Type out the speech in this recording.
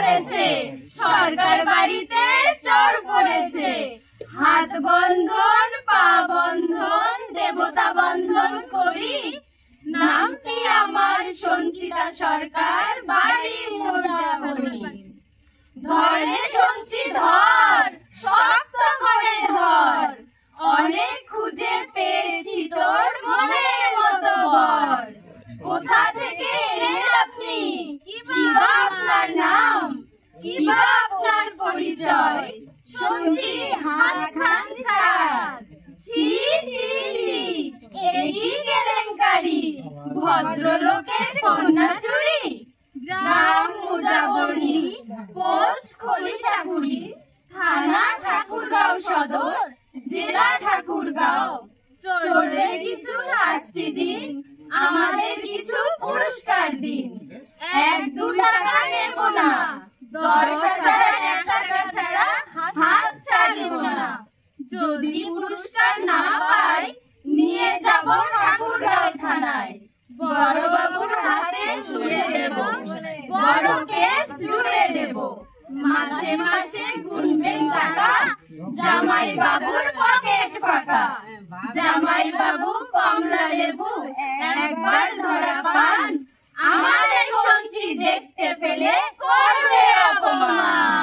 পড়েছে, সরকার বাড়িতে চোর পড়েছে। হাত বন্ধন পা বন্ধন দেবতা বন্ধন করি, নামটি আমার সঞ্চিতা সরকার, বাড়ি মোজামণি। ধরে সঞ্চি ধর, শক্ত করে ধর, অনেক খুঁজে পেয়েছি তোর মনের মতো বর। কোথা থেকে এলেন আপনি, কি বা আপনার নাম, কি বা আপনার পরিচয়? শুনছি হাত খান স্যার। ছি ছি ছি, এই কেলেঙ্কারি, ভদ্রলোকের কন্যা চুরি। গ্রাম মোজাবর্ণী, পোস্ট খলিশাগুড়ি, থানা ঠাকুরগাঁও সদর, জেলা ঠাকুরগাঁও। চোরের কিছু শাস্তি দিন, আমাদের কিছু পুরস্কার দিন। 1-2 টাকা নেব না, 10,000 টাকা ছাড়া হাত ছাড়ব না। যদি পুরস্কার না পাই, নিয়ে যাব ঠাকুরগাঁও থানায়, বড়বাবুর হাতে তুলে দেব, বড় কেস জুড়ে দেব। মাসে মাসে গুনবেন টাকা, জামাই বাবুর পকেট ফাঁকা। জামাই বাবু কমলা লেবু একবার ধরা পান, আমাদের সঞ্চি দেখতে পেলে করবে অপমান।